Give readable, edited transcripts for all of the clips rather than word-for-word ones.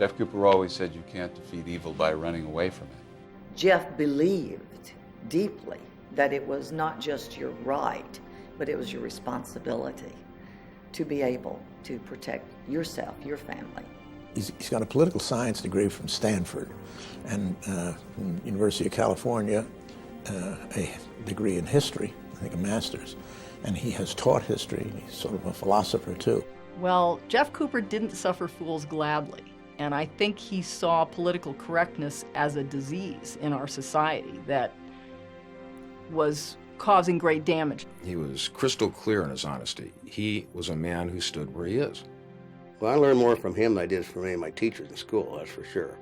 Jeff Cooper always said you can't defeat evil by running away from it. Jeff believed deeply that it was not just your right, but it was your responsibility to be able to protect yourself, your family. He's got a political science degree from Stanford and from University of California, a degree in history, I think a master's, and he has taught history. He's sort of a philosopher too. Well, Jeff Cooper didn't suffer fools gladly, and I think he saw political correctness as a disease in our society that was causing great damage. He was crystal clear in his honesty. He was a man who stood where he is. Well, I learned more from him than I did from any of my teachers in school, that's for sure.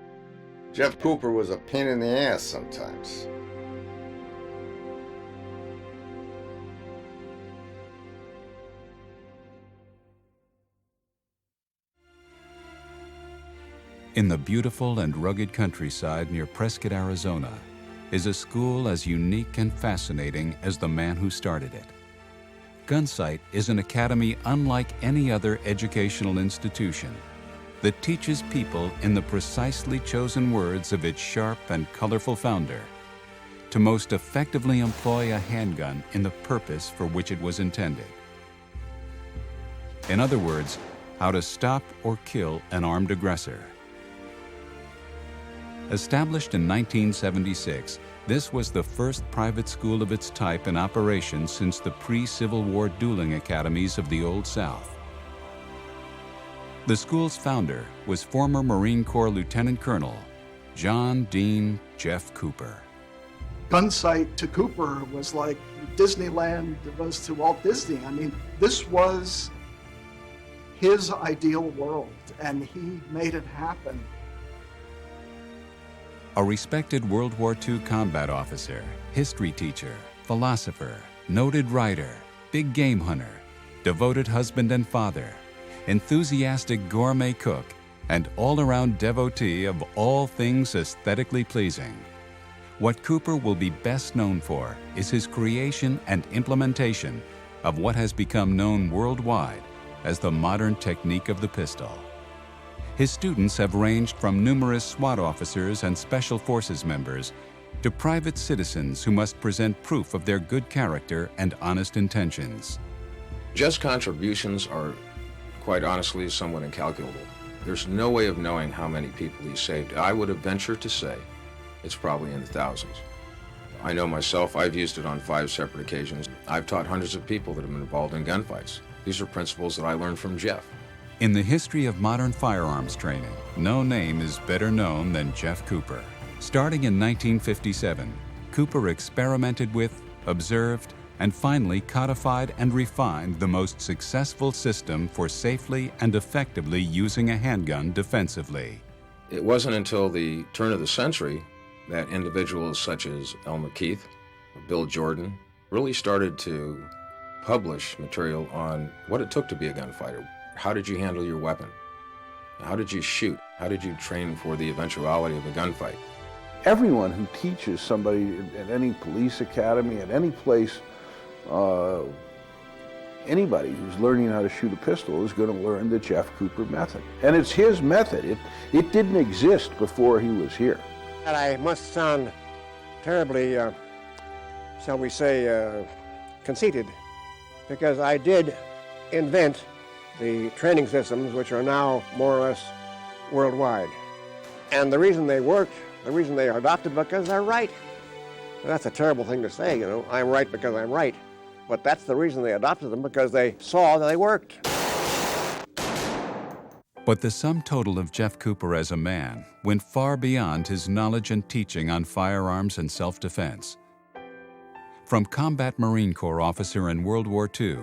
Jeff Cooper was a pain in the ass sometimes. In the beautiful and rugged countryside near Prescott, Arizona, is a school as unique and fascinating as the man who started it. Gunsite is an academy unlike any other educational institution that teaches people in the precisely chosen words of its sharp and colorful founder to most effectively employ a handgun in the purpose for which it was intended. In other words, how to stop or kill an armed aggressor. Established in 1976, this was the first private school of its type in operation since the pre-Civil War dueling academies of the Old South. The school's founder was former Marine Corps Lieutenant Colonel John Dean Jeff Cooper. Gunsite to Cooper was like Disneyland was to Walt Disney. I mean, this was his ideal world, and he made it happen. A respected World War II combat officer, history teacher, philosopher, noted writer, big game hunter, devoted husband and father, enthusiastic gourmet cook, and all-around devotee of all things aesthetically pleasing. What Cooper will be best known for is his creation and implementation of what has become known worldwide as the modern technique of the pistol. His students have ranged from numerous SWAT officers and Special Forces members to private citizens who must present proof of their good character and honest intentions. Jeff's contributions are, quite honestly, somewhat incalculable. There's no way of knowing how many people he saved. I would have ventured to say it's probably in the thousands. I know myself, I've used it on 5 separate occasions. I've taught hundreds of people that have been involved in gunfights. These are principles that I learned from Jeff. In the history of modern firearms training, no name is better known than Jeff Cooper. Starting in 1957, Cooper experimented with, observed, and finally codified and refined the most successful system for safely and effectively using a handgun defensively. It wasn't until the turn of the century that individuals such as Elmer Keith, Bill Jordan, really started to publish material on what it took to be a gunfighter. How did you handle your weapon? How did you shoot? How did you train for the eventuality of a gunfight? Everyone who teaches somebody at any police academy, at any place, anybody who's learning how to shoot a pistol is going to learn the Jeff Cooper method. And it's his method. It didn't exist before he was here. And I must sound terribly, shall we say, conceited, because I did invent the training systems which are now more or less worldwide. And the reason they worked, the reason they are adopted, because they're right. And that's a terrible thing to say, you know, I'm right because I'm right. But that's the reason they adopted them, because they saw that they worked. But the sum total of Jeff Cooper as a man went far beyond his knowledge and teaching on firearms and self-defense. From combat Marine Corps officer in World War II,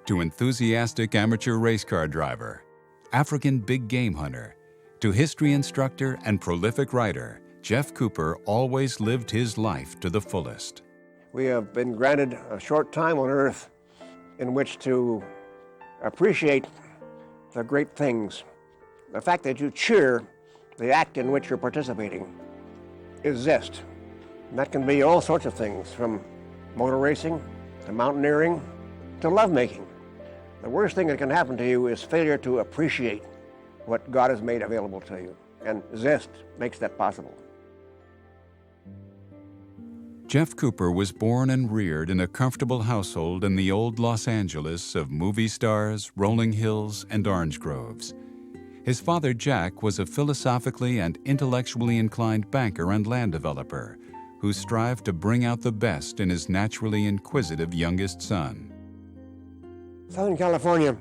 to enthusiastic amateur race car driver, African big game hunter, to history instructor and prolific writer, Jeff Cooper always lived his life to the fullest. We have been granted a short time on Earth in which to appreciate the great things. The fact that you cheer the act in which you're participating is zest. And that can be all sorts of things, from motor racing to mountaineering to lovemaking. The worst thing that can happen to you is failure to appreciate what God has made available to you. and zest makes that possible. Jeff Cooper was born and reared in a comfortable household in the old Los Angeles of movie stars, rolling hills, and orange groves. His father, Jack, was a philosophically and intellectually inclined banker and land developer who strived to bring out the best in his naturally inquisitive youngest son. Southern California,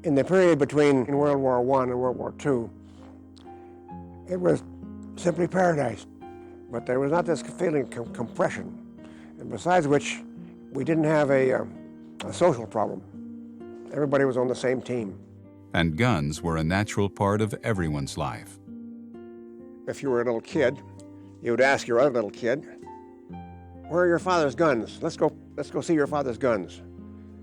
in the period between World War I and World War II, it was simply paradise. But there was not this feeling of compression, and besides which, we didn't have a social problem. Everybody was on the same team. And guns were a natural part of everyone's life. If you were a little kid, you would ask your other little kid, "Where are your father's guns? Let's go see your father's guns."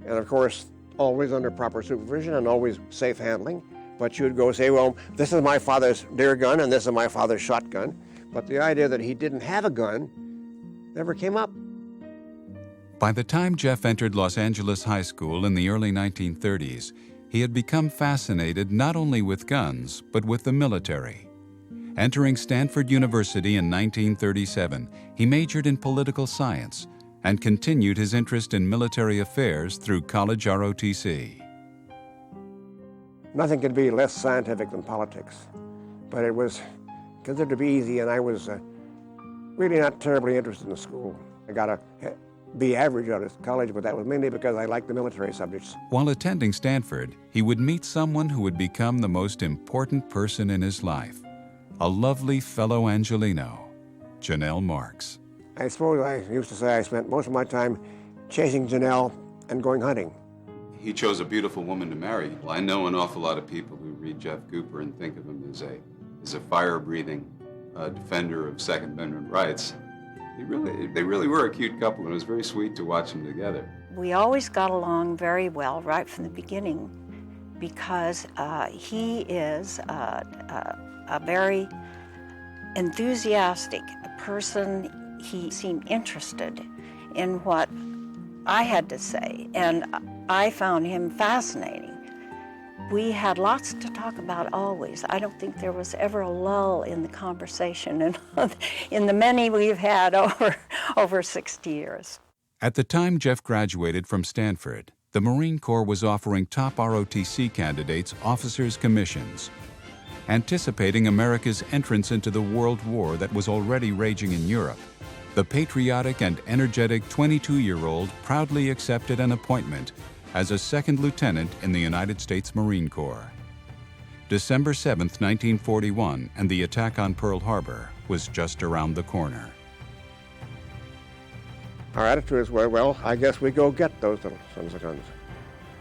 And of course, always under proper supervision and always safe handling. But you would go say, "Well, this is my father's deer gun and this is my father's shotgun." But the idea that he didn't have a gun never came up. By the time Jeff entered Los Angeles High School in the early 1930s, he had become fascinated not only with guns, but with the military. Entering Stanford University in 1937, he majored in political science and continued his interest in military affairs through college ROTC. Nothing could be less scientific than politics, but it was considered to be easy, and I was really not terribly interested in the school. I got a B average out of college, but that was mainly because I liked the military subjects. While attending Stanford, he would meet someone who would become the most important person in his life, a lovely fellow Angelino, Janelle Marks. I suppose I used to say I spent most of my time chasing Janelle and going hunting. He chose a beautiful woman to marry. Well, I know an awful lot of people who read Jeff Cooper and think of him as a fire-breathing defender of Second Amendment rights. They really were a cute couple, and it was very sweet to watch them together. We always got along very well right from the beginning because he is a very enthusiastic person. He seemed interested in what I had to say, and I found him fascinating. We had lots to talk about always. I don't think there was ever a lull in the conversation in the many we've had over 60 years. At the time Jeff graduated from Stanford, the Marine Corps was offering top ROTC candidates officers' commissions. Anticipating America's entrance into the World War that was already raging in Europe, the patriotic and energetic 22-year-old proudly accepted an appointment as a second lieutenant in the United States Marine Corps. December 7, 1941, and the attack on Pearl Harbor was just around the corner. Our attitude is, well, I guess we go get those little sons of guns.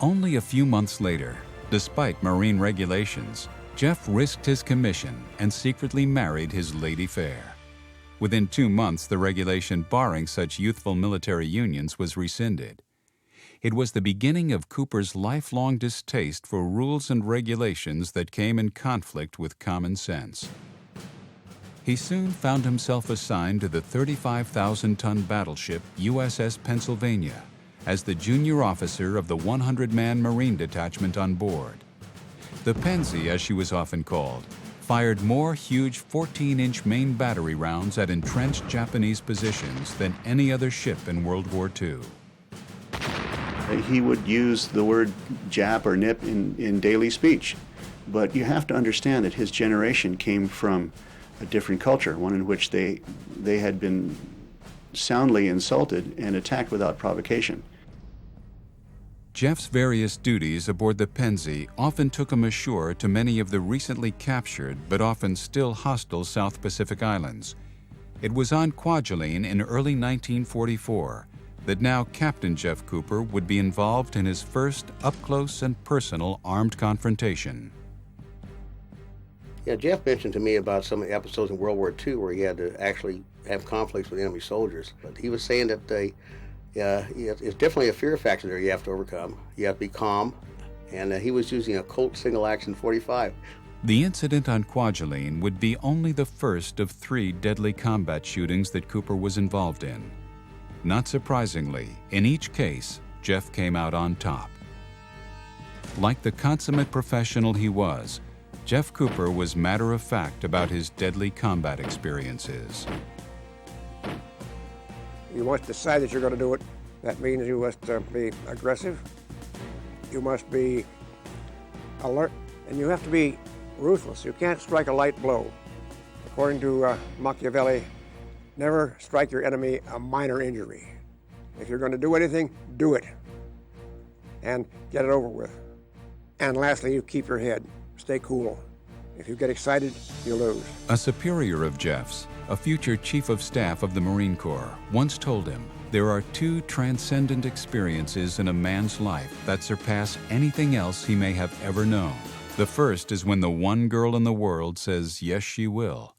Only a few months later, despite Marine regulations, Jeff risked his commission and secretly married his lady fair. Within 2 months, the regulation barring such youthful military unions was rescinded. It was the beginning of Cooper's lifelong distaste for rules and regulations that came in conflict with common sense. He soon found himself assigned to the 35,000-ton battleship USS Pennsylvania as the junior officer of the 100-man Marine detachment on board. The Pennsy, as she was often called, fired more huge 14-inch main battery rounds at entrenched Japanese positions than any other ship in World War II. He would use the word Jap or Nip in daily speech, but you have to understand that his generation came from a different culture, one in which they had been soundly insulted and attacked without provocation. Jeff's various duties aboard the Pennsy often took him ashore to many of the recently captured but often still hostile South Pacific islands. It was on Kwajalein in early 1944 that now Captain Jeff Cooper would be involved in his first up-close and personal armed confrontation. Yeah, Jeff mentioned to me about some of the episodes in World War II where he had to actually have conflicts with enemy soldiers. But he was saying that it's definitely a fear factor there you have to overcome. You have to be calm, and he was using a Colt single-action .45. The incident on Kwajalein would be only the first of 3 deadly combat shootings that Cooper was involved in. Not surprisingly, in each case, Jeff came out on top. Like the consummate professional he was, Jeff Cooper was matter-of-fact about his deadly combat experiences. You must decide that you're going to do it. That means you must be aggressive, you must be alert, and you have to be ruthless. You can't strike a light blow. According to Machiavelli, never strike your enemy a minor injury. If you're going to do anything, do it, and get it over with. And lastly, you keep your head. Stay cool. If you get excited, you lose. A superior of Jeff's, a future Chief of Staff of the Marine Corps, once told him, there are two transcendent experiences in a man's life that surpass anything else he may have ever known. The first is when the one girl in the world says, yes, she will.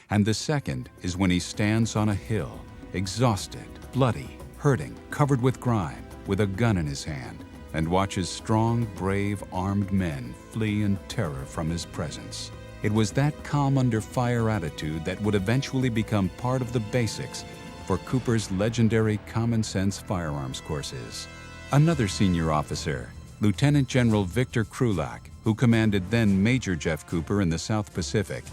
And the second is when he stands on a hill, exhausted, bloody, hurting, covered with grime, with a gun in his hand, and watches strong, brave, armed men flee in terror from his presence. It was that calm under fire attitude that would eventually become part of the basics for Cooper's legendary common sense firearms courses. Another senior officer, Lieutenant General Victor Krulak, who commanded then Major Jeff Cooper in the South Pacific,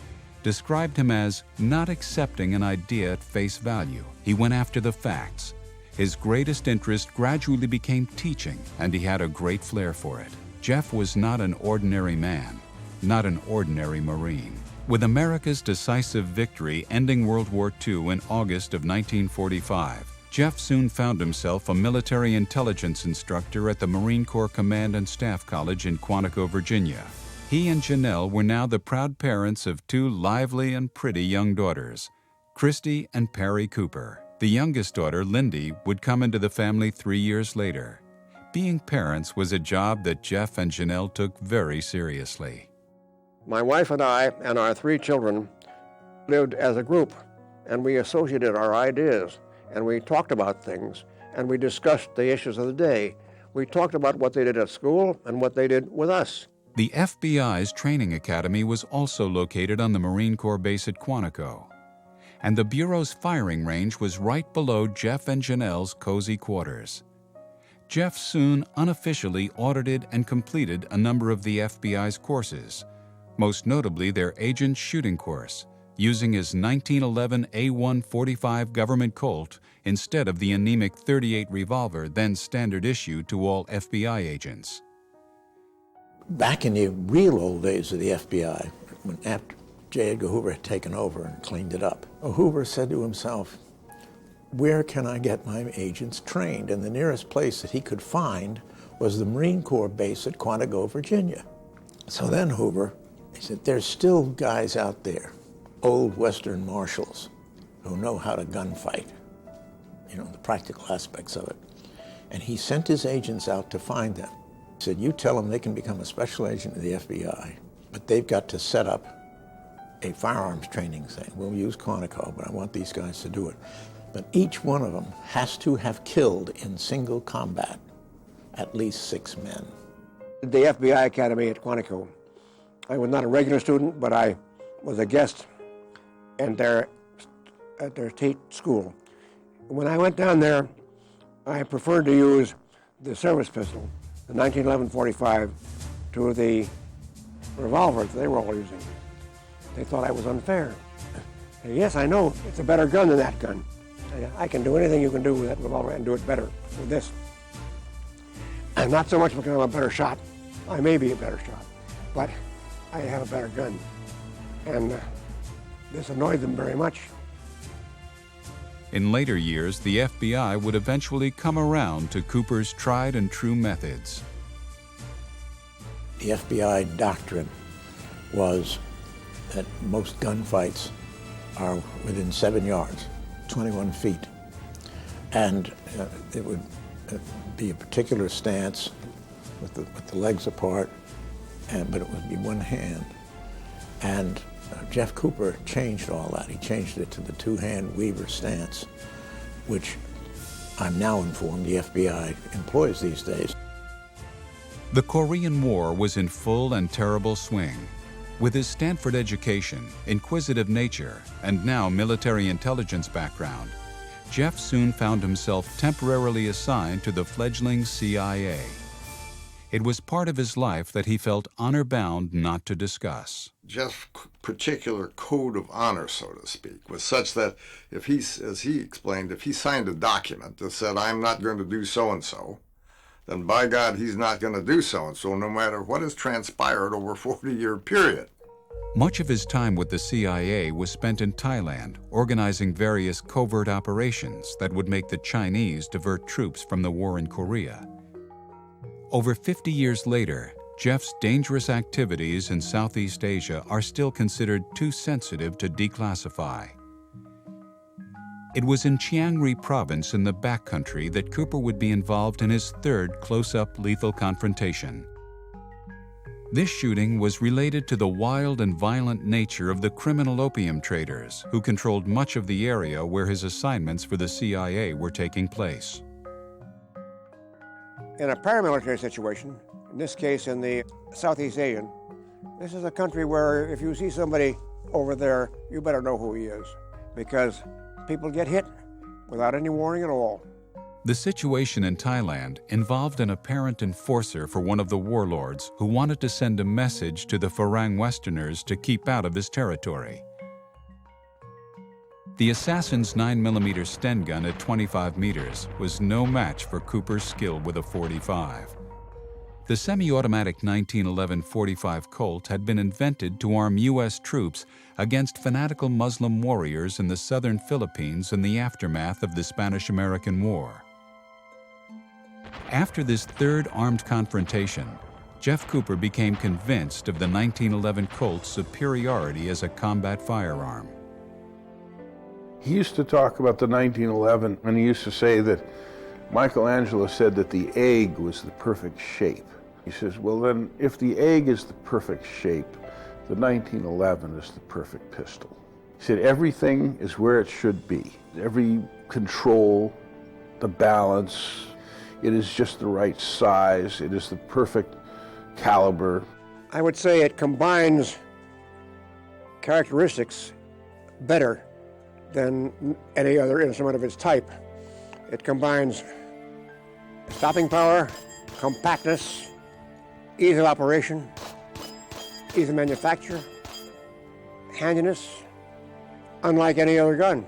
described him as not accepting an idea at face value. He went after the facts. His greatest interest gradually became teaching, and he had a great flair for it. Jeff was not an ordinary man, not an ordinary Marine. With America's decisive victory ending World War II in August of 1945, Jeff soon found himself a military intelligence instructor at the Marine Corps Command and Staff College in Quantico, Virginia. He and Janelle were now the proud parents of two lively and pretty young daughters, Christy and Perry Cooper. The youngest daughter, Lindy, would come into the family 3 years later. Being parents was a job that Jeff and Janelle took very seriously. My wife and I and our 3 children lived as a group, and we associated our ideas, and we talked about things, and we discussed the issues of the day. We talked about what they did at school and what they did with us. The FBI's training academy was also located on the Marine Corps base at Quantico, and the Bureau's firing range was right below Jeff and Janelle's cozy quarters. Jeff soon unofficially audited and completed a number of the FBI's courses, most notably their agent shooting course, using his 1911 A145 government Colt instead of the anemic .38 revolver then standard issue to all FBI agents. Back in the real old days of the FBI, when after J. Edgar Hoover had taken over and cleaned it up, Hoover said to himself, where can I get my agents trained? And the nearest place that he could find was the Marine Corps base at Quantico, Virginia. So then Hoover, he said, there's still guys out there, old Western marshals, who know how to gunfight, the practical aspects of it. And he sent his agents out to find them. He said, you tell them they can become a special agent of the FBI, but they've got to set up a firearms training thing. We'll use Quantico, but I want these guys to do it. But each one of them has to have killed in single combat at least 6 men. The FBI Academy at Quantico. I was not a regular student, but I was a guest at their school. When I went down there, I preferred to use the service pistol, the 1911 .45, to the revolver that they were all using. They thought I was unfair. And yes, I know, it's a better gun than that gun. I can do anything you can do with that revolver and do it better with this. And not so much because I'm a better shot. I may be a better shot, but I have a better gun. And this annoyed them very much. In later years, the FBI would eventually come around to Cooper's tried and true methods. The FBI doctrine was that most gunfights are within 7 yards, 21 feet. And it would be a particular stance with the legs apart, but it would be one hand. And Jeff Cooper changed all that. He changed it to the two-hand Weaver stance, which I'm now informed the FBI employs these days. The Korean War was in full and terrible swing. With his Stanford education, inquisitive nature, and now military intelligence background, Jeff soon found himself temporarily assigned to the fledgling CIA. It was part of his life that he felt honor-bound not to discuss. Jeff's particular code of honor, so to speak, was such that if he, as he explained, if he signed a document that said, I'm not going to do so-and-so, then by God, he's not going to do so-and-so, no matter what has transpired over a 40-year period. Much of his time with the CIA was spent in Thailand, organizing various covert operations that would make the Chinese divert troops from the war in Korea. Over 50 years later, Jeff's dangerous activities in Southeast Asia are still considered too sensitive to declassify. It was in Chiang Rai province in the backcountry that Cooper would be involved in his third close-up lethal confrontation. This shooting was related to the wild and violent nature of the criminal opium traders who controlled much of the area where his assignments for the CIA were taking place. In a paramilitary situation, in this case in the Southeast Asian, this is a country where if you see somebody over there, you better know who he is, because people get hit without any warning at all. The situation in Thailand involved an apparent enforcer for one of the warlords who wanted to send a message to the Farang Westerners to keep out of his territory. The assassin's 9mm Sten gun at 25 meters was no match for Cooper's skill with a .45. The semi-automatic 1911 .45 Colt had been invented to arm U.S. troops against fanatical Muslim warriors in the southern Philippines in the aftermath of the Spanish-American War. After this third armed confrontation, Jeff Cooper became convinced of the 1911 Colt's superiority as a combat firearm. He used to talk about the 1911, and he used to say that Michelangelo said that the egg was the perfect shape. He says, well then, if the egg is the perfect shape, the 1911 is the perfect pistol. He said everything is where it should be. Every control, the balance, it is just the right size, it is the perfect caliber. I would say it combines characteristics better than any other instrument of its type. It combines stopping power, compactness, ease of operation, ease of manufacture, handiness, unlike any other gun.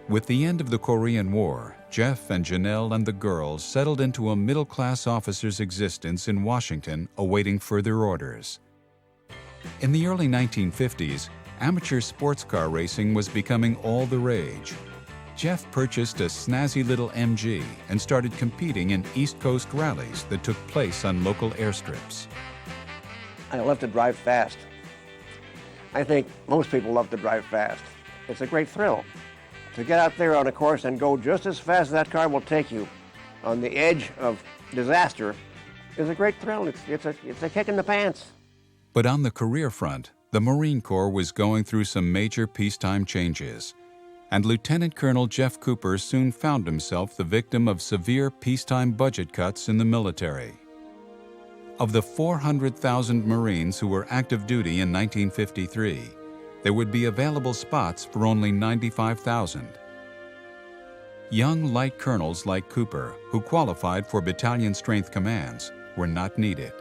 With the end of the Korean War, Jeff and Janelle and the girls settled into a middle-class officer's existence in Washington, awaiting further orders. In the early 1950s, amateur sports car racing was becoming all the rage. Jeff purchased a snazzy little MG and started competing in East Coast rallies that took place on local airstrips. I love to drive fast. I think most people love to drive fast. It's a great thrill to get out there on a course and go just as fast as that car will take you on the edge of disaster is a great thrill. It's a kick in the pants. But on the career front, the Marine Corps was going through some major peacetime changes, and Lieutenant Colonel Jeff Cooper soon found himself the victim of severe peacetime budget cuts in the military. Of the 400,000 Marines who were active duty in 1953, there would be available spots for only 95,000. Young light colonels like Cooper, who qualified for battalion strength commands, were not needed.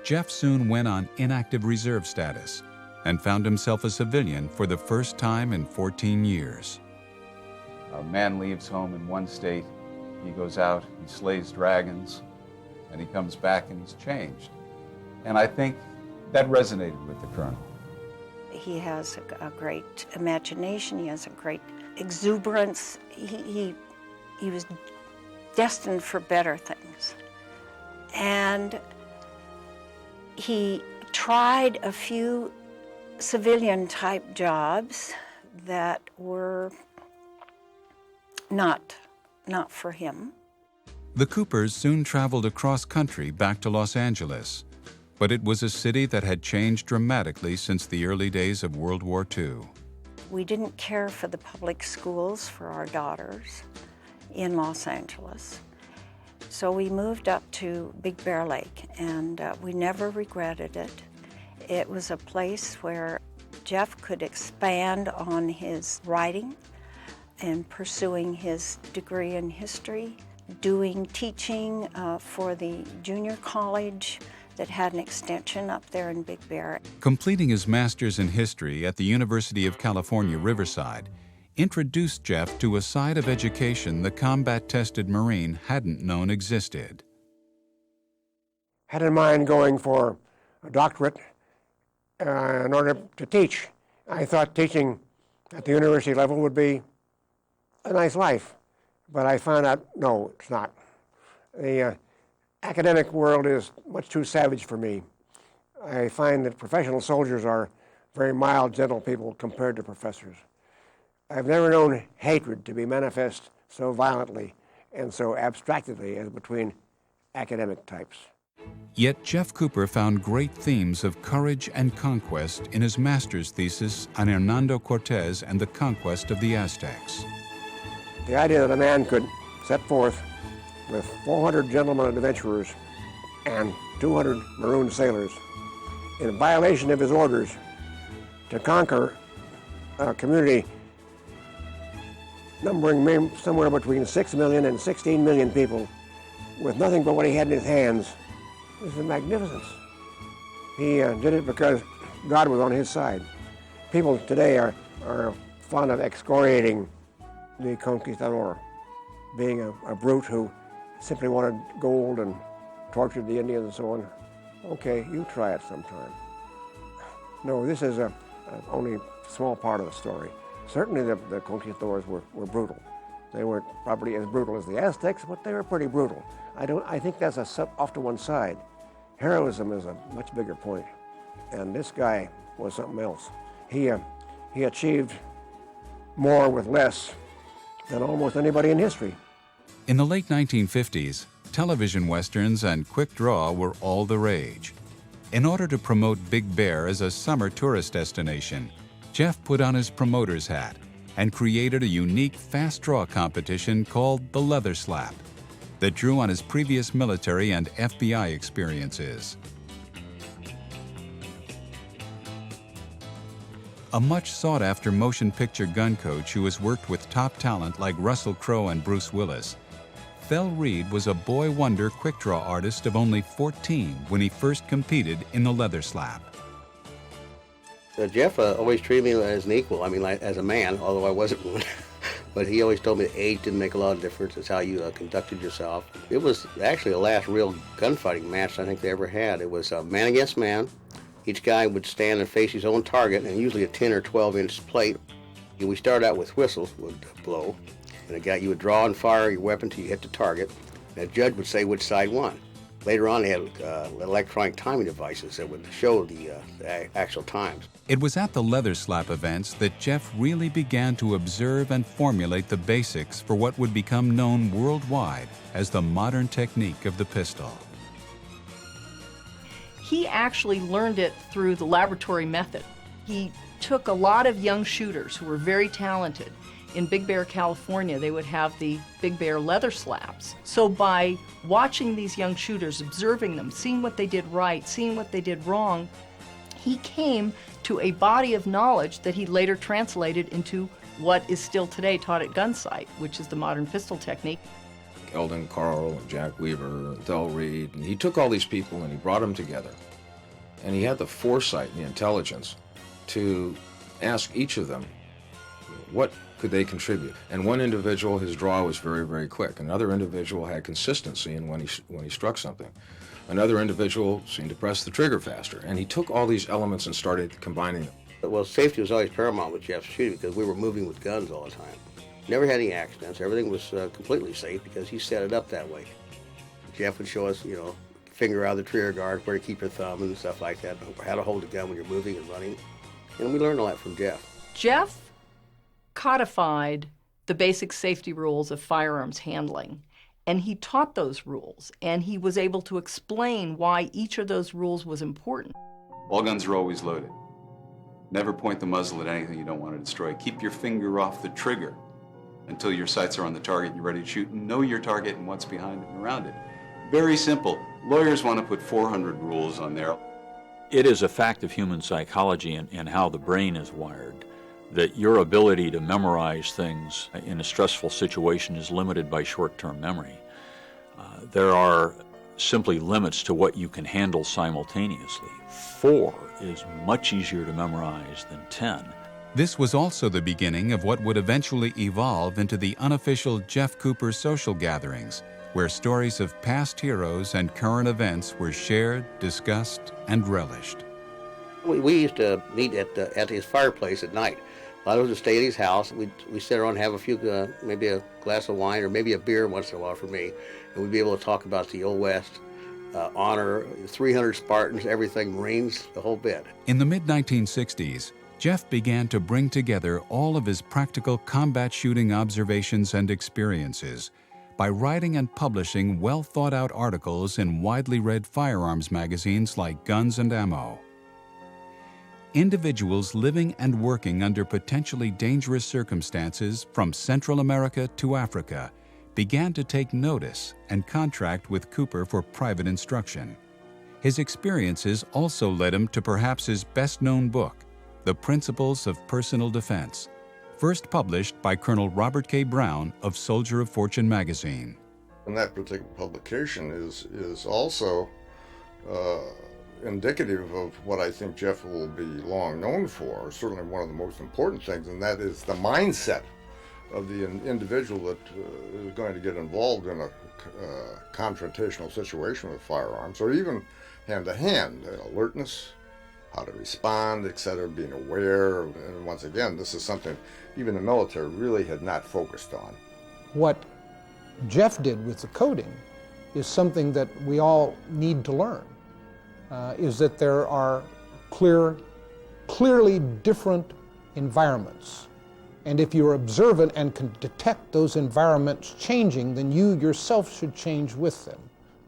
Jeff soon went on inactive reserve status and found himself a civilian for the first time in 14 years. A man leaves home in one state, he goes out, he slays dragons, and he comes back and he's changed. And I think that resonated with the colonel. He has a great imagination, he has a great exuberance. He was destined for better things. And he tried a few civilian-type jobs that were not for him. The Coopers soon traveled across country back to Los Angeles, but it was a city that had changed dramatically since the early days of World War II. We didn't care for the public schools for our daughters in Los Angeles. So we moved up to Big Bear Lake, and we never regretted it. It was a place where Jeff could expand on his writing and pursuing his degree in history. doing teaching for the junior college that had an extension up there in Big Bear. Completing his master's in history at the University of California, Riverside, introduced Jeff to a side of education the combat-tested Marine hadn't known existed. Had in mind going for a doctorate in order to teach. I thought teaching at the university level would be a nice life, but I found out, no, it's not. The academic world is much too savage for me. I find that professional soldiers are very mild, gentle people compared to professors. I've never known hatred to be manifest so violently and so abstractedly as between academic types. Yet Jeff Cooper found great themes of courage and conquest in his master's thesis on Hernando Cortez and the conquest of the Aztecs. The idea that a man could set forth with 400 gentlemen adventurers and 200 maroon sailors in violation of his orders to conquer a community numbering somewhere between 6 million and 16 million people with nothing but what he had in his hands is a magnificence. He did it because God was on his side. People today are fond of excoriating the conquistador, being a brute who simply wanted gold and tortured the Indians and so on. Okay, you try it sometime. No, this is only a small part of the story. Certainly the conquistadors were brutal. They weren't probably as brutal as the Aztecs, but they were pretty brutal. I think that's off to one side. Heroism is a much bigger point, and this guy was something else. He achieved more with less than almost anybody in history. In the late 1950s, television westerns and quick draw were all the rage. In order to promote Big Bear as a summer tourist destination, Jeff put on his promoter's hat and created a unique fast draw competition called the Leather Slap that drew on his previous military and FBI experiences. A much sought-after motion picture gun coach who has worked with top talent like Russell Crowe and Bruce Willis, Fel Reed was a boy wonder quick draw artist of only 14 when he first competed in the Leather Slap. Jeff always treated me as an equal, like, as a man, although I wasn't one. But he always told me that age didn't make a lot of difference. It's how you conducted yourself. It was actually the last real gunfighting match I think they ever had. It was man against man. Each guy would stand and face his own target, and usually a 10 or 12-inch plate. We started out with whistles would blow, and you would draw and fire your weapon till you hit the target. And a judge would say which side won. Later on, they had electronic timing devices that would show the actual times. It was at the Leather Slap events that Jeff really began to observe and formulate the basics for what would become known worldwide as the modern technique of the pistol. He actually learned it through the laboratory method. He took a lot of young shooters who were very talented. In Big Bear, California, they would have the Big Bear leather slaps. So by watching these young shooters, observing them, seeing what they did right, seeing what they did wrong, he came to a body of knowledge that he later translated into what is still today taught at Gunsite, which is the modern pistol technique. Eldon Carl and Jack Weaver and Del Reed, and he took all these people and he brought them together. And he had the foresight and the intelligence to ask each of them, what could they contribute? And one individual, his draw was very, very quick. Another individual had consistency in when he struck something. Another individual seemed to press the trigger faster. And he took all these elements and started combining them. Well, safety was always paramount with Jeff's shooting because we were moving with guns all the time. Never had any accidents. Everything was completely safe because he set it up that way. Jeff would show us, finger out of the trigger guard, where to keep your thumb and stuff like that, how to hold the gun when you're moving and running. And we learned a lot from Jeff. Jeff codified the basic safety rules of firearms handling, and he taught those rules, and he was able to explain why each of those rules was important. All guns are always loaded. Never point the muzzle at anything you don't want to destroy. Keep your finger off the trigger until your sights are on the target and you're ready to shoot. Know your target and what's behind it and around it. Very simple. Lawyers want to put 400 rules on there. It is a fact of human psychology and how the brain is wired that your ability to memorize things in a stressful situation is limited by short-term memory. There are simply limits to what you can handle simultaneously. 4 is much easier to memorize than 10. This was also the beginning of what would eventually evolve into the unofficial Jeff Cooper social gatherings, where stories of past heroes and current events were shared, discussed, and relished. We used to meet at his fireplace at night. A lot of us would stay at his house. We'd sit around and have a few, maybe a glass of wine or maybe a beer once in a while for me. And we'd be able to talk about the Old West, honor, 300 Spartans, everything, Marines, the whole bit. In the mid-1960s, Jeff began to bring together all of his practical combat shooting observations and experiences by writing and publishing well-thought-out articles in widely read firearms magazines like Guns and Ammo. Individuals living and working under potentially dangerous circumstances from Central America to Africa began to take notice and contract with Cooper for private instruction. His experiences also led him to perhaps his best-known book, The Principles of Personal Defense, first published by Colonel Robert K. Brown of Soldier of Fortune magazine. And that particular publication is also indicative of what I think Jeff will be long known for, certainly one of the most important things, and that is the mindset of the individual that is going to get involved in a confrontational situation with firearms, or even hand-to-hand, alertness, how to respond, etc., being aware. And once again, this is something even the military really had not focused on. What Jeff did with the coding is something that we all need to learn, is that there are clearly different environments. And if you're observant and can detect those environments changing, then you yourself should change with them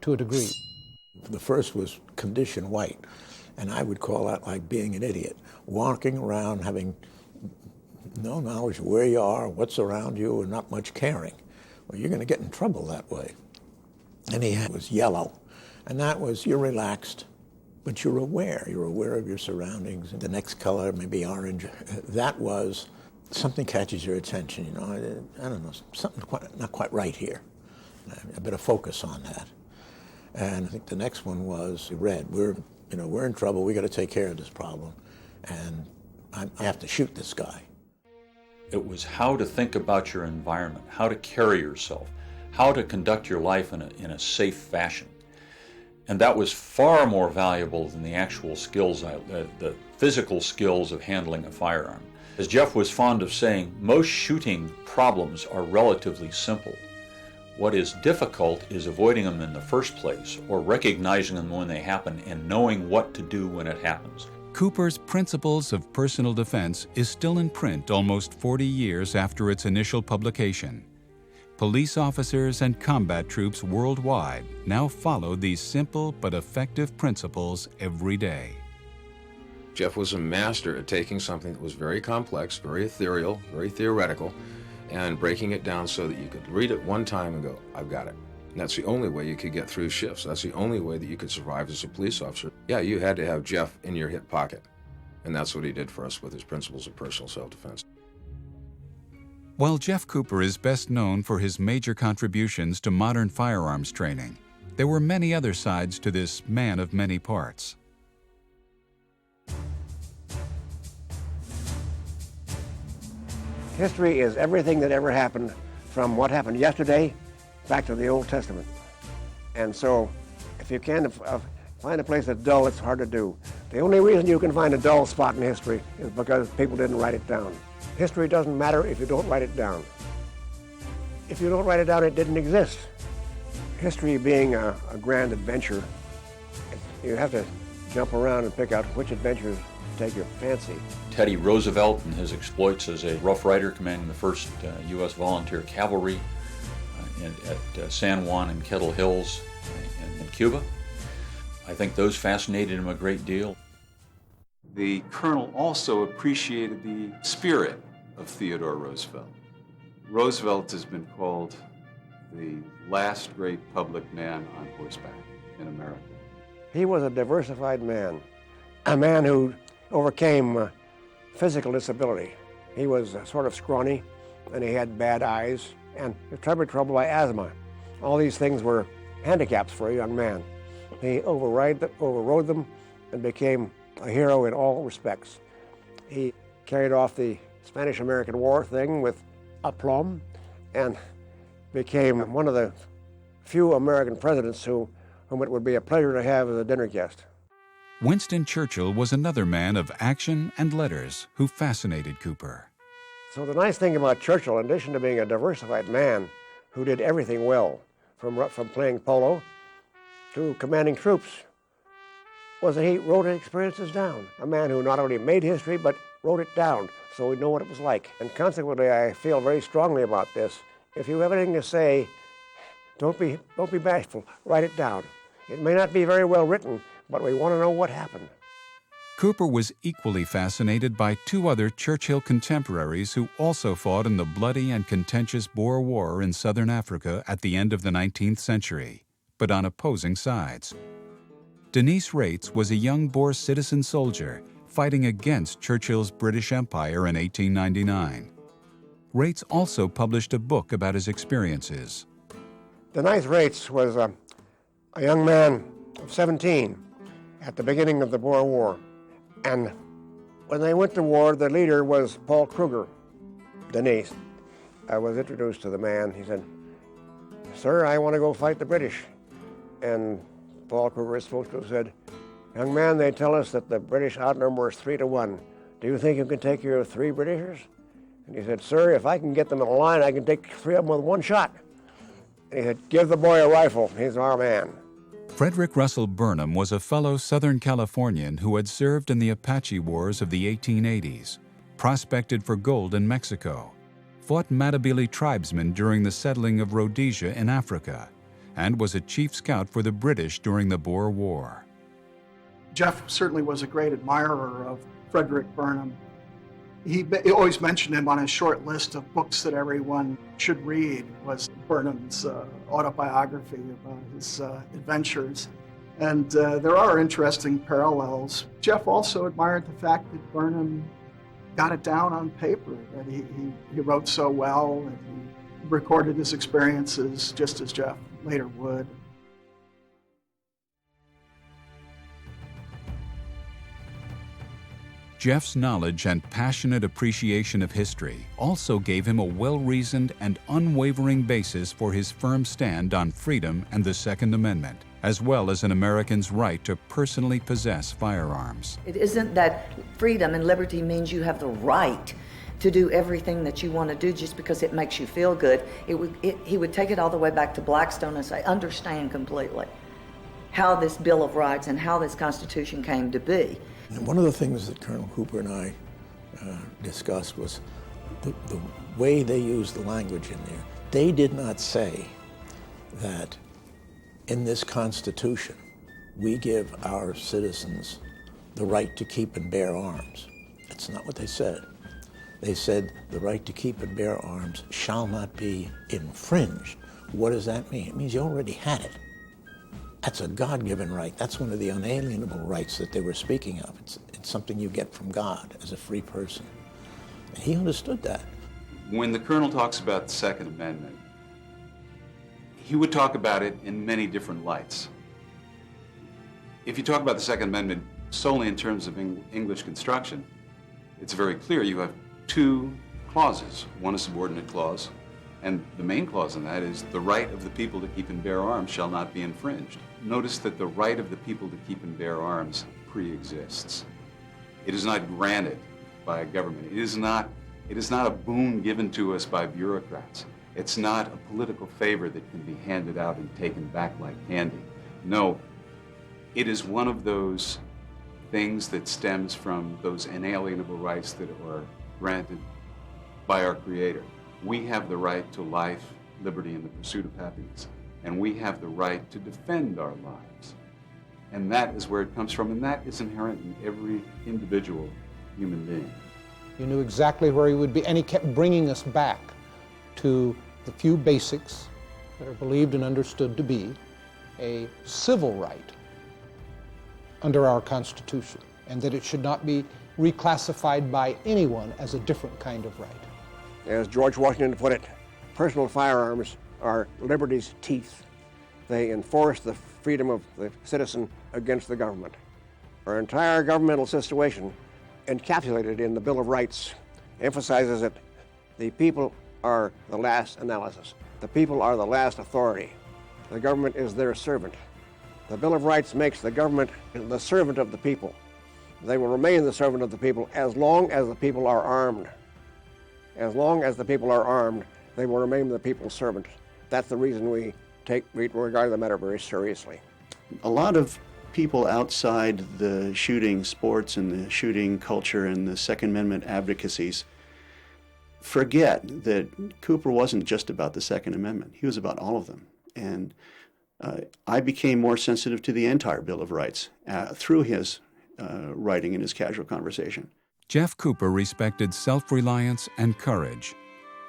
to a degree. The first was condition white, and I would call that like being an idiot, walking around having no knowledge of where you are, what's around you, and not much caring. Well, you're going to get in trouble that way. And he was yellow, and that was you're relaxed, but you're aware. You're aware of your surroundings. The next color, maybe orange, that was something catches your attention. You know, I don't know, something not quite right here. I better focus on that. And I think the next one was red. We're in trouble. We got to take care of this problem, and I have to shoot this guy. It was how to think about your environment, how to carry yourself, how to conduct your life in a safe fashion. And that was far more valuable than the actual skills, the physical skills of handling a firearm. As Jeff was fond of saying, most shooting problems are relatively simple. What is difficult is avoiding them in the first place, or recognizing them when they happen and knowing what to do when it happens. Cooper's Principles of Personal Defense is still in print almost 40 years after its initial publication. Police officers and combat troops worldwide now follow these simple but effective principles every day. Jeff was a master at taking something that was very complex, very ethereal, very theoretical, and breaking it down so that you could read it one time and go, I've got it. And that's the only way you could get through shifts. That's the only way that you could survive as a police officer. Yeah, you had to have Jeff in your hip pocket. And that's what he did for us with his Principles of Personal Self-Defense. While Jeff Cooper is best known for his major contributions to modern firearms training, there were many other sides to this man of many parts. History is everything that ever happened, from what happened yesterday back to the Old Testament. And so if you can find a place that's dull, it's hard to do. The only reason you can find a dull spot in history is because people didn't write it down. History doesn't matter if you don't write it down. If you don't write it down, it didn't exist. History being a grand adventure, you have to jump around and pick out which adventures take your fancy. Teddy Roosevelt and his exploits as a Rough Rider commanding the 1st U.S. Volunteer Cavalry at San Juan and Kettle Hills in Cuba. I think those fascinated him a great deal. The colonel also appreciated the spirit of Theodore Roosevelt. Roosevelt has been called the last great public man on horseback in America. He was a diversified man, a man who overcame physical disability. He was sort of scrawny, and he had bad eyes, and he was troubled by asthma. All these things were handicaps for a young man. He overrode them and became a hero in all respects. He carried off the Spanish-American War thing with aplomb and became one of the few American presidents whom it would be a pleasure to have as a dinner guest. Winston Churchill was another man of action and letters who fascinated Cooper. So the nice thing about Churchill, in addition to being a diversified man who did everything well, from playing polo to commanding troops, was that he wrote his experiences down. A man who not only made history, but wrote it down so we'd know what it was like. And consequently, I feel very strongly about this. If you have anything to say, don't be bashful. Write it down. It may not be very well written, but we want to know what happened. Cooper was equally fascinated by two other Churchill contemporaries who also fought in the bloody and contentious Boer War in southern Africa at the end of the 19th century, but on opposing sides. Denis Rates was a young Boer citizen soldier fighting against Churchill's British Empire in 1899. Rates also published a book about his experiences. Denis Rates was a young man of 17 at the beginning of the Boer War. And when they went to war, the leader was Paul Kruger. Denis. I was introduced to the man. He said, "Sir, I want to go fight the British." And Paul Kruger is supposed to have said, "Young man, they tell us that the British outnumber us 3-1. Do you think you can take care of 3 Britishers?" And he said, "Sir, if I can get them in a line, I can take 3 of them with 1 shot." And he said, "Give the boy a rifle. He's our man." Frederick Russell Burnham was a fellow Southern Californian who had served in the Apache Wars of the 1880s, prospected for gold in Mexico, fought Matabele tribesmen during the settling of Rhodesia in Africa, and was a chief scout for the British during the Boer War. Jeff certainly was a great admirer of Frederick Burnham. He always mentioned him on his short list of books that everyone should read was Burnham's autobiography about his adventures. And there are interesting parallels. Jeff also admired the fact that Burnham got it down on paper, that he wrote so well, and he recorded his experiences just as Jeff later would. Jeff's knowledge and passionate appreciation of history also gave him a well-reasoned and unwavering basis for his firm stand on freedom and the Second Amendment, as well as an American's right to personally possess firearms. It isn't that freedom and liberty means you have the right to do everything that you want to do just because it makes you feel good. He would take it all the way back to Blackstone and say, understand completely how this Bill of Rights and how this Constitution came to be. And one of the things that Colonel Cooper and I discussed was the way they used the language in there. They did not say that in this Constitution we give our citizens the right to keep and bear arms. That's not what they said. They said the right to keep and bear arms shall not be infringed. What does that mean? It means you already had it. That's a God-given right. That's one of the unalienable rights that they were speaking of. It's something you get from God as a free person. And he understood that. When the Colonel talks about the Second Amendment, he would talk about it in many different lights. If you talk about the Second Amendment solely in terms of English construction, it's very clear you have 2 clauses. One a subordinate clause, and the main clause in that is the right of the people to keep and bear arms shall not be infringed. Notice that the right of the people to keep and bear arms pre-exists. It is not granted by a government. It is not a boon given to us by bureaucrats. It's not a political favor that can be handed out and taken back like candy. No, it is one of those things that stems from those inalienable rights that are granted by our Creator. We have the right to life, liberty, and the pursuit of happiness. And we have the right to defend our lives. And that is where it comes from, and that is inherent in every individual human being. He knew exactly where he would be, and he kept bringing us back to the few basics that are believed and understood to be a civil right under our Constitution, and that it should not be reclassified by anyone as a different kind of right. As George Washington put it, personal firearms are liberty's teeth. they enforce the freedom of the citizen against the government. Our entire governmental situation, encapsulated in the Bill of Rights, emphasizes that the people are the last analysis. The people are the last authority. The government is their servant. The Bill of Rights makes the government the servant of the people. They will remain the servant of the people as long as the people are armed. As long as the people are armed, they will remain the people's servant. That's the reason we regard the matter very seriously. A lot of people outside the shooting sports and the shooting culture and the Second Amendment advocacies forget that Cooper wasn't just about the Second Amendment. He was about all of them. And I became more sensitive to the entire Bill of Rights through his writing and his casual conversation. Jeff Cooper respected self-reliance and courage,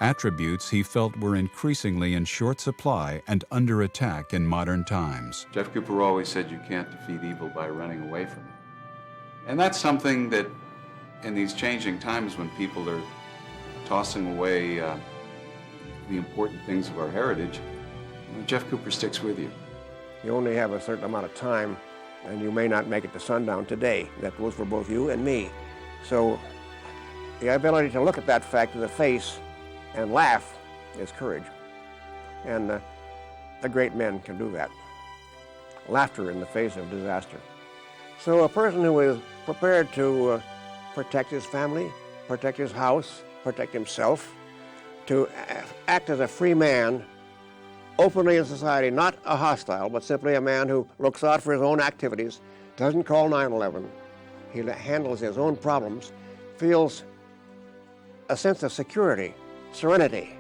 attributes he felt were increasingly in short supply and under attack in modern times. Jeff Cooper always said you can't defeat evil by running away from it. And that's something that in these changing times when people are tossing away the important things of our heritage, Jeff Cooper sticks with you. You only have a certain amount of time, and you may not make it to sundown today. That goes for both you and me. So the ability to look at that fact in the face and laugh is courage. And the great men can do that. Laughter in the face of disaster. So a person who is prepared to protect his family, protect his house, protect himself, to act as a free man openly in society, not a hostile, but simply a man who looks out for his own activities, doesn't call 911, he handles his own problems, feels a sense of security, serenity,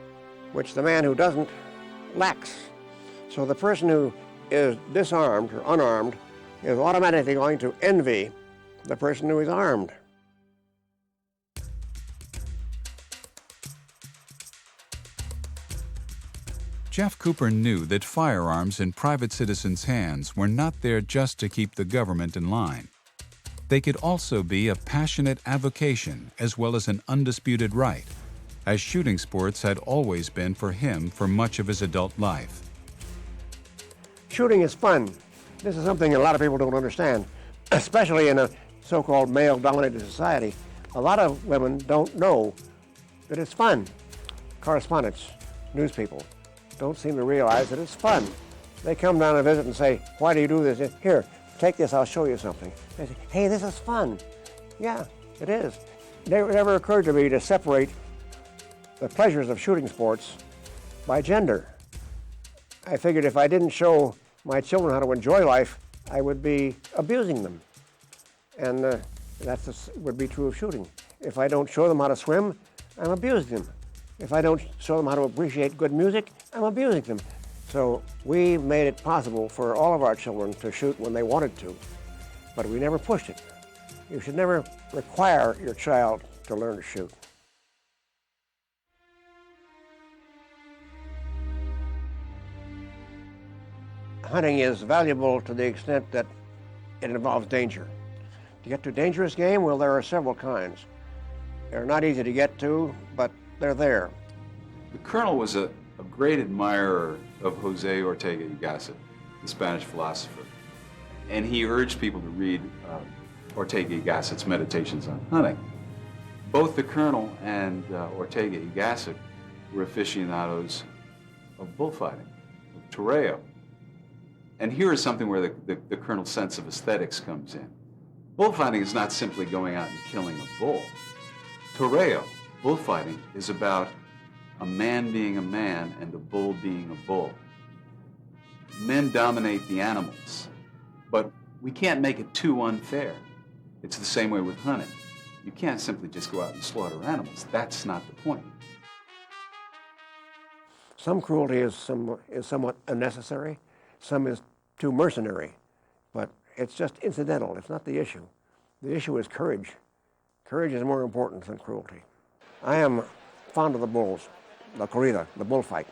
which the man who doesn't lacks. So the person who is disarmed or unarmed is automatically going to envy the person who is armed. Jeff Cooper knew that firearms in private citizens' hands were not there just to keep the government in line. They could also be a passionate avocation as well as an undisputed right, as shooting sports had always been for him for much of his adult life. Shooting is fun. This is something a lot of people don't understand, especially in a so-called male-dominated society. A lot of women don't know that it's fun. Correspondents, news people, don't seem to realize that it's fun. They come down to visit and say, why do you do this? Here, take this, I'll show you something. They say, hey, this is fun. Yeah, it is. It never occurred to me to separate the pleasures of shooting sports by gender. I figured if I didn't show my children how to enjoy life, I would be abusing them. And that would be true of shooting. If I don't show them how to swim, I'm abusing them. If I don't show them how to appreciate good music, I'm abusing them. So we made it possible for all of our children to shoot when they wanted to, but we never pushed it. You should never require your child to learn to shoot. Hunting is valuable to the extent that it involves danger. To get to a dangerous game, well, there are several kinds. They're not easy to get to, but they're there. The Colonel was a great admirer of Jose Ortega y Gasset, the Spanish philosopher. And he urged people to read Ortega y Gasset's Meditations on Hunting. Both the Colonel and Ortega y Gasset were aficionados of bullfighting, of toreo. And here is something where the Colonel's sense of aesthetics comes in. Bullfighting is not simply going out and killing a bull. Toreo, bullfighting, is about a man being a man and a bull being a bull. Men dominate the animals, but we can't make it too unfair. It's the same way with hunting. You can't simply just go out and slaughter animals. That's not the point. Some cruelty is somewhat unnecessary. Some is too mercenary, but it's just incidental. It's not the issue. The issue is courage. Courage is more important than cruelty. I am fond of the bulls, the corrida, the bullfight.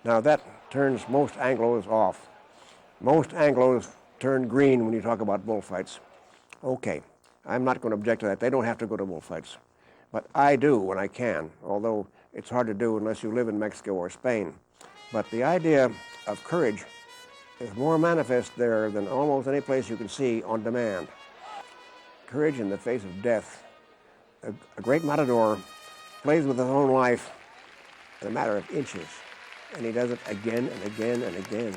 Now that turns most Anglos off. Most Anglos turn green when you talk about bullfights. Okay, I'm not going to object to that. They don't have to go to bullfights. But I do when I can, although it's hard to do unless you live in Mexico or Spain. But the idea of courage is more manifest there than almost any place you can see on demand. Courage in the face of death. A great matador plays with his own life in a matter of inches, and he does it again and again and again.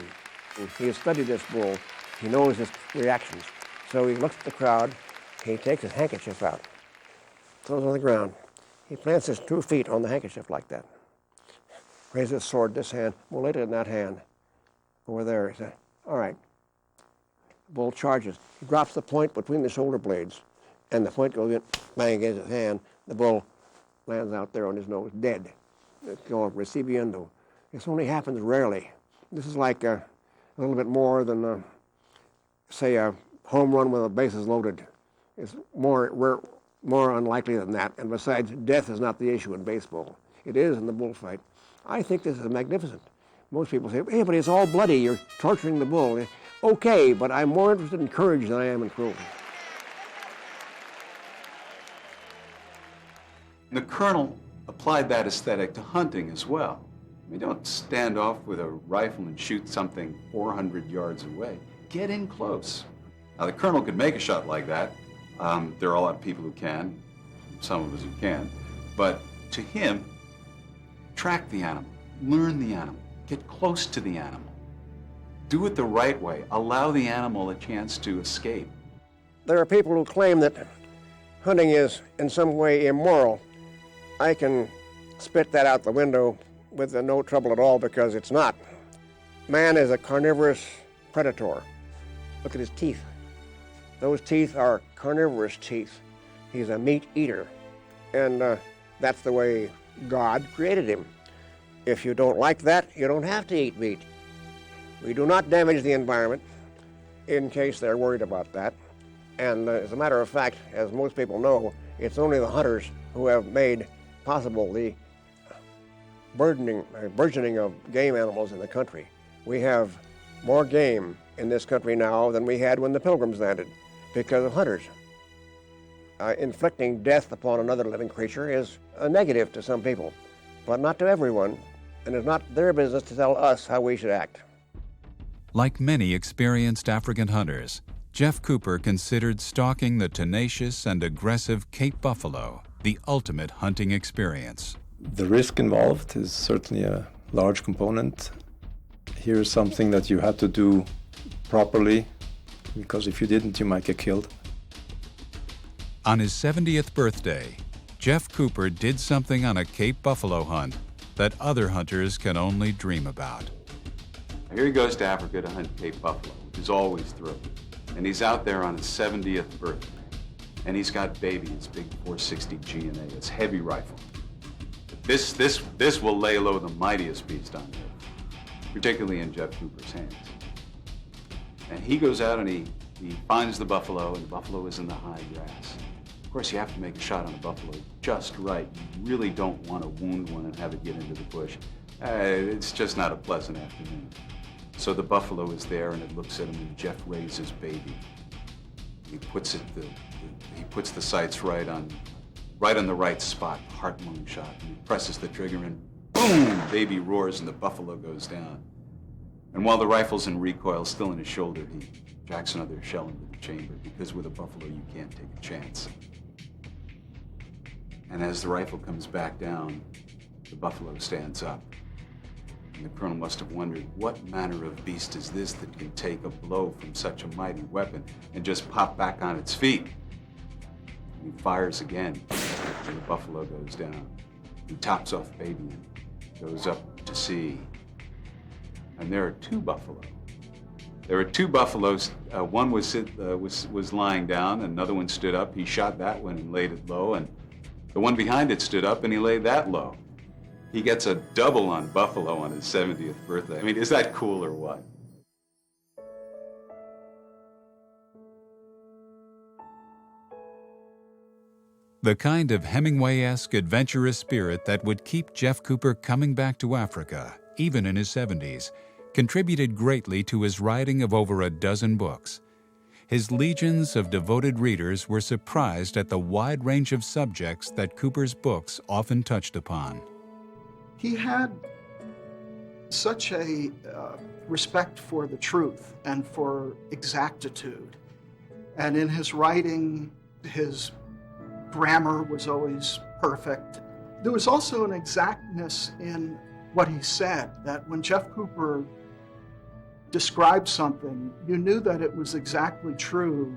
He has studied this bull. He knows his reactions. So he looks at the crowd. He takes his handkerchief out, throws it on the ground. He plants his 2 feet on the handkerchief like that. Raises his sword, this hand. We'll lay it in that hand. Over there. He said, all right. The bull charges. He drops the point between the shoulder blades, and the point goes in, bang against his hand. The bull lands out there on his nose, dead. It's called recibiendo. This only happens rarely. This is like a little bit more than, say, a home run with the bases loaded. It's more unlikely than that. And besides, death is not the issue in baseball. It is in the bullfight. I think this is magnificent. Most people say, hey, but it's all bloody. You're torturing the bull. Okay, but I'm more interested in courage than I am in cruelty. The colonel applied that aesthetic to hunting as well. I mean, don't stand off with a rifle and shoot something 400 yards away. Get in close. Now, the colonel could make a shot like that. There are a lot of people who can, some of us who can. But to him, track the animal, learn the animal, get close to the animal. Do it the right way. Allow the animal a chance to escape. There are people who claim that hunting is in some way immoral. I can spit that out the window with no trouble at all because it's not. Man is a carnivorous predator. Look at his teeth. Those teeth are carnivorous teeth. He's a meat eater. And that's the way God created him. If you don't like that, you don't have to eat meat. We do not damage the environment in case they're worried about that. And as a matter of fact, as most people know, it's only the hunters who have made possible the burgeoning of game animals in the country. We have more game in this country now than we had when the Pilgrims landed because of hunters. Inflicting death upon another living creature is a negative to some people, but not to everyone, and it's not their business to tell us how we should act. Like many experienced African hunters, Jeff Cooper considered stalking the tenacious and aggressive Cape buffalo the ultimate hunting experience. The risk involved is certainly a large component. Here's something that you have to do properly, because if you didn't, you might get killed. On his 70th birthday, Jeff Cooper did something on a Cape buffalo hunt that other hunters can only dream about. Here he goes to Africa to hunt Cape buffalo, which is always thrilling. And he's out there on his 70th birthday. And he's got baby, his big 460 G&A, his heavy rifle. This will lay low the mightiest beast on earth, particularly in Jeff Cooper's hands. And he goes out and he finds the buffalo, and the buffalo is in the high grass. Of course, you have to make a shot on a buffalo just right. You really don't want to wound one and have it get into the bush. It's just not a pleasant afternoon. So the buffalo is there, and it looks at him, and Jeff raises baby. He puts the sights right on the right spot, heart-lung shot. And he presses the trigger, and boom! Baby roars, and the buffalo goes down. And while the rifle's in recoil, still in his shoulder, he jacks another shell into the chamber, because with a buffalo, you can't take a chance. And as the rifle comes back down, the buffalo stands up. And the colonel must have wondered, what manner of beast is this that can take a blow from such a mighty weapon and just pop back on its feet? And he fires again, and the buffalo goes down. He tops off baby and goes up to see. And there are two buffalo. There were two buffaloes. One was lying down, and another one stood up. He shot that one and laid it low, and the one behind it stood up, and he laid that low. He gets a double on buffalo on his 70th birthday. I mean, is that cool or what? The kind of Hemingway-esque adventurous spirit that would keep Jeff Cooper coming back to Africa, even in his 70s, contributed greatly to his writing of over a dozen books. His legions of devoted readers were surprised at the wide range of subjects that Cooper's books often touched upon. He had such a respect for the truth and for exactitude. And in his writing, his grammar was always perfect. There was also an exactness in what he said, that when Jeff Cooper described something, you knew that it was exactly true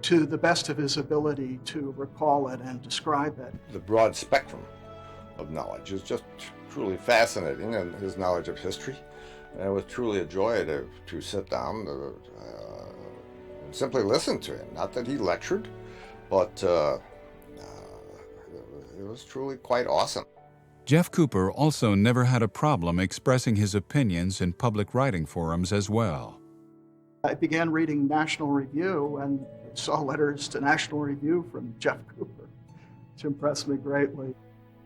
to the best of his ability to recall it and describe it. The broad spectrum of knowledge is just truly fascinating, and his knowledge of history. And it was truly a joy to sit down and simply listen to him. Not that he lectured, but it was truly quite awesome. Jeff Cooper also never had a problem expressing his opinions in public writing forums as well. I began reading National Review and saw letters to National Review from Jeff Cooper, which impressed me greatly.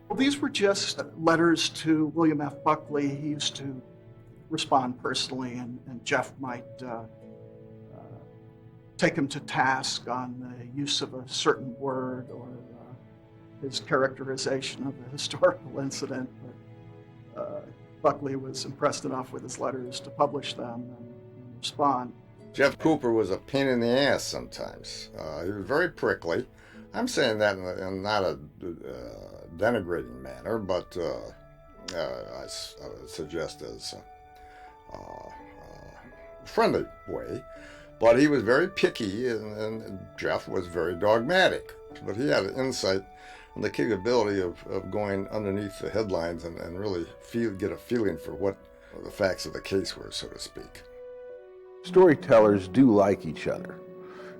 Well, these were just letters to William F. Buckley. He used to respond personally, and Jeff might take him to task on the use of a certain word or his characterization of a historical incident. But Buckley was impressed enough with his letters to publish them and respond. Jeff Cooper was a pain in the ass sometimes. He was very prickly. I'm saying that in not a denigrating manner, but I suggest as a friendly way. But he was very picky, and Jeff was very dogmatic. But he had an insight and the capability of going underneath the headlines and really get a feeling for what the facts of the case were, so to speak. Storytellers do like each other.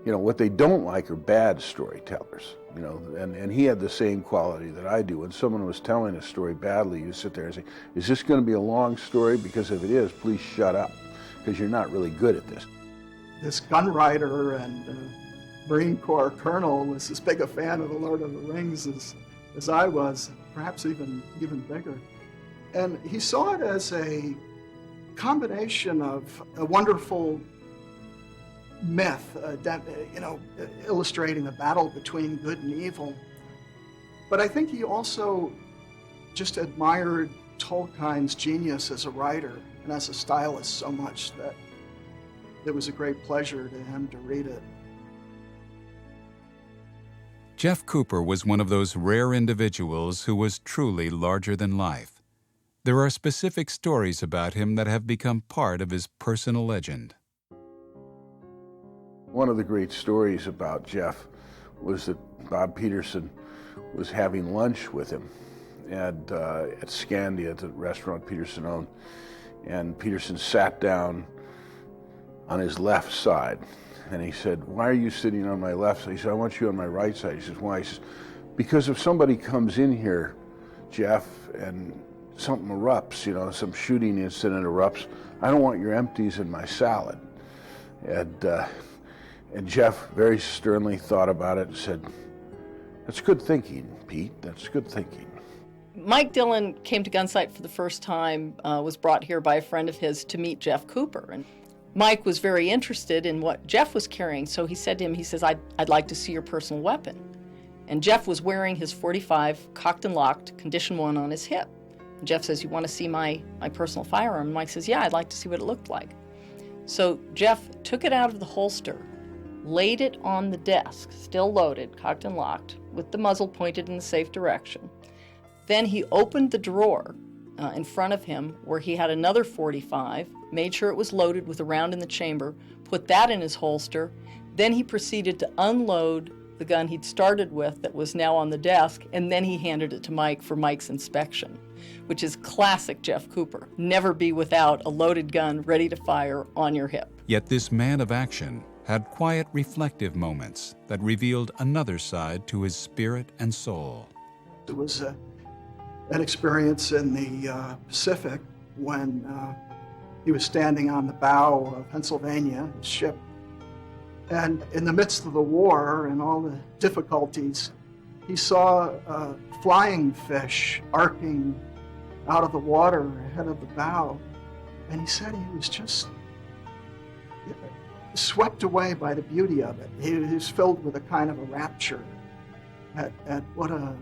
You know, what they don't like are bad storytellers, you know, and he had the same quality that I do. When someone was telling a story badly, you sit there and say, is this going to be a long story? Because if it is, please shut up, because you're not really good at this. This gun writer and Marine Corps colonel was as big a fan of The Lord of the Rings as I was, perhaps even bigger. And he saw it as a combination of a wonderful myth, illustrating the battle between good and evil. But I think he also just admired Tolkien's genius as a writer and as a stylist so much that it was a great pleasure to him to read it. Jeff Cooper was one of those rare individuals who was truly larger than life. There are specific stories about him that have become part of his personal legend. One of the great stories about Jeff was that Bob Peterson was having lunch with him at Scandia, the restaurant Peterson owned, and Peterson sat down on his left side. And he said, why are you sitting on my left side? He said, I want you on my right side. He says, why? He says, because if somebody comes in here, Jeff, and something erupts, you know, some shooting incident erupts, I don't want your empties in my salad. And Jeff very sternly thought about it and said, that's good thinking, Pete, that's good thinking. Mike Dillon came to Gunsite for the first time, was brought here by a friend of his to meet Jeff Cooper. And Mike was very interested in what Jeff was carrying, so he said to him, he says, I'd like to see your personal weapon. And Jeff was wearing his .45 cocked and locked, condition 1 on his hip. And Jeff says, you want to see my personal firearm? And Mike says, yeah, I'd like to see what it looked like. So Jeff took it out of the holster, laid it on the desk, still loaded, cocked and locked, with the muzzle pointed in the safe direction. Then he opened the drawer in front of him where he had another .45, made sure it was loaded with a round in the chamber, put that in his holster. Then he proceeded to unload the gun he'd started with that was now on the desk, and then he handed it to Mike for Mike's inspection, which is classic Jeff Cooper. Never be without a loaded gun ready to fire on your hip. Yet this man of action had quiet, reflective moments that revealed another side to his spirit and soul. It was an experience in the Pacific when he was standing on the bow of Pennsylvania, his ship. And in the midst of the war and all the difficulties, he saw a flying fish arcing out of the water ahead of the bow. And he said he was just swept away by the beauty of it. He was filled with a kind of a rapture at what a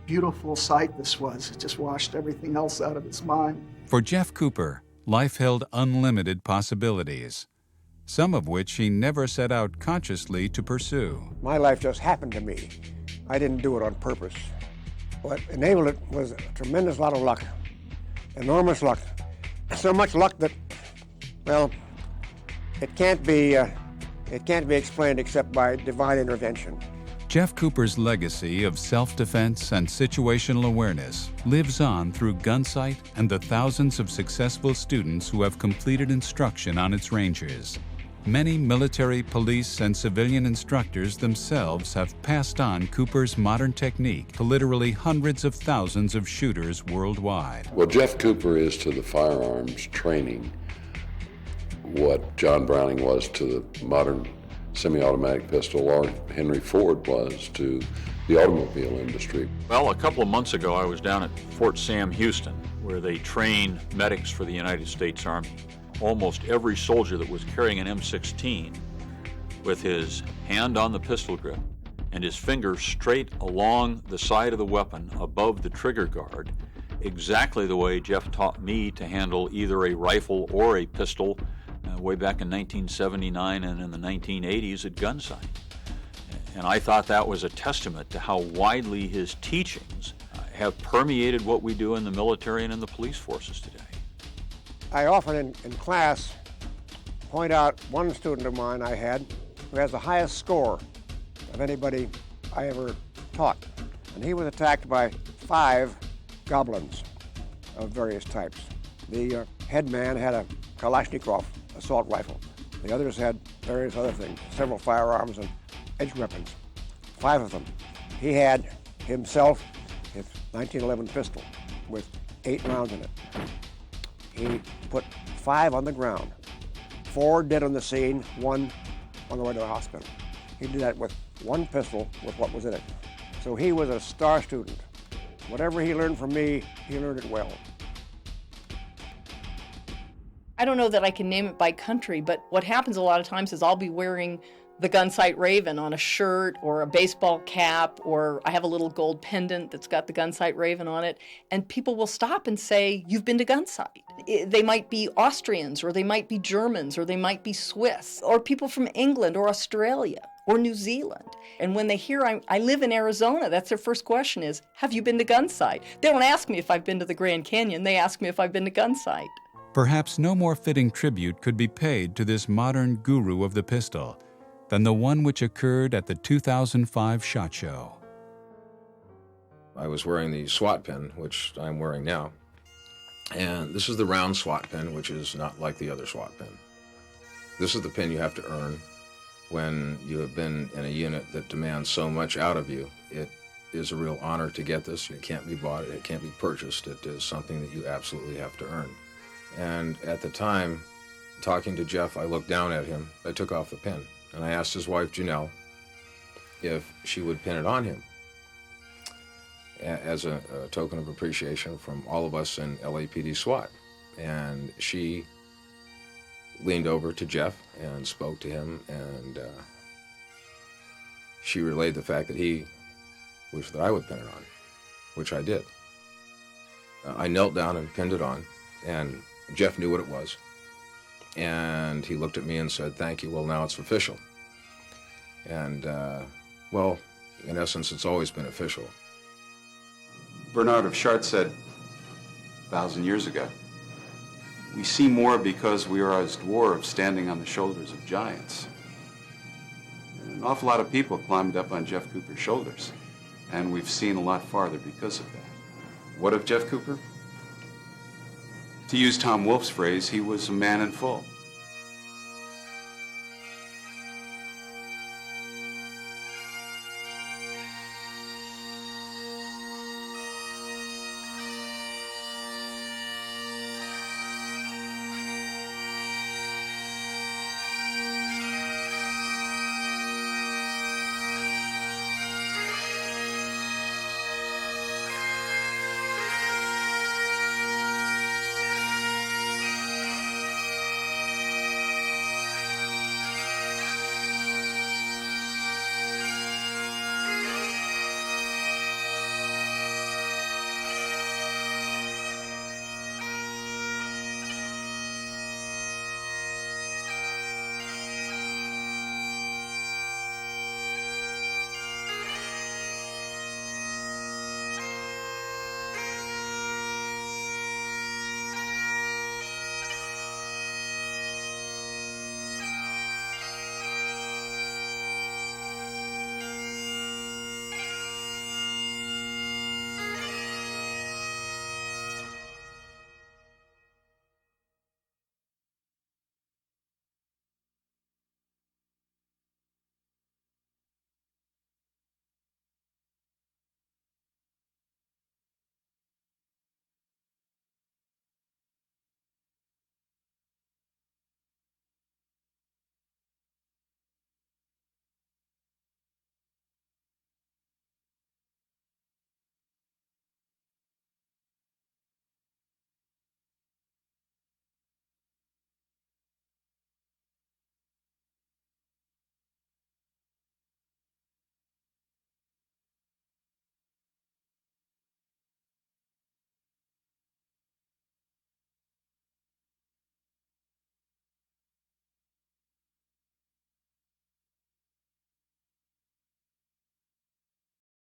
beautiful sight this was. It just washed everything else out of his mind. For Jeff Cooper, life held unlimited possibilities, some of which he never set out consciously to pursue. My life just happened to me. I didn't do it on purpose. What enabled it was a tremendous lot of luck, enormous luck. So much luck that, well, it can't be explained except by divine intervention. Jeff Cooper's legacy of self-defense and situational awareness lives on through Gunsite and the thousands of successful students who have completed instruction on its ranges. Many military, police, and civilian instructors themselves have passed on Cooper's modern technique to literally hundreds of thousands of shooters worldwide. Well, Jeff Cooper is to the firearms training what John Browning was to the modern semi-automatic pistol, or Henry Ford was to the automobile industry. Well, a couple of months ago, I was down at Fort Sam, Houston, where they train medics for the United States Army. Almost every soldier that was carrying an M16 with his hand on the pistol grip and his finger straight along the side of the weapon above the trigger guard, exactly the way Jeff taught me to handle either a rifle or a pistol way back in 1979 and in the 1980s at Gunsite. And I thought that was a testament to how widely his teachings have permeated what we do in the military and in the police forces today. I often in class point out one student of mine I had who has the highest score of anybody I ever taught. And he was attacked by 5 goblins of various types. The head man had a Kalashnikov assault rifle. The others had various other things, several firearms and edge weapons, 5 of them. He had himself his 1911 pistol with 8 rounds in it. He put 5 on the ground, 4 dead on the scene, 1 on the way to the hospital. He did that with 1 pistol with what was in it. So he was a star student. Whatever he learned from me, he learned it well. I don't know that I can name it by country, but what happens a lot of times is I'll be wearing the Gunsite Raven on a shirt or a baseball cap, or I have a little gold pendant that's got the Gunsite Raven on it, and people will stop and say, "You've been to Gunsite." They might be Austrians, or they might be Germans, or they might be Swiss, or people from England or Australia or New Zealand. And when they hear I live in Arizona, that's their first question is, "Have you been to Gunsite?" They don't ask me if I've been to the Grand Canyon, they ask me if I've been to Gunsite. Perhaps no more fitting tribute could be paid to this modern guru of the pistol than the one which occurred at the 2005 SHOT Show. I was wearing the SWAT pin, which I'm wearing now. And this is the round SWAT pin, which is not like the other SWAT pin. This is the pin you have to earn when you have been in a unit that demands so much out of you. It is a real honor to get this. It can't be bought. It can't be purchased. It is something that you absolutely have to earn. And at the time, talking to Jeff, I looked down at him. I took off the pin. And I asked his wife, Janelle, if she would pin it on him as a token of appreciation from all of us in LAPD SWAT. And she leaned over to Jeff and spoke to him, and she relayed the fact that he wished that I would pin it on, which I did. I knelt down and pinned it on, and Jeff knew what it was. And he looked at me and said, "Thank you, well, now it's official." And, well, in essence, it's always been official. Bernard of Chartres said 1,000 years ago, "We see more because we are as dwarves standing on the shoulders of giants." And an awful lot of people climbed up on Jeff Cooper's shoulders, and we've seen a lot farther because of that. What of Jeff Cooper? To use Tom Wolfe's phrase, he was a man in full.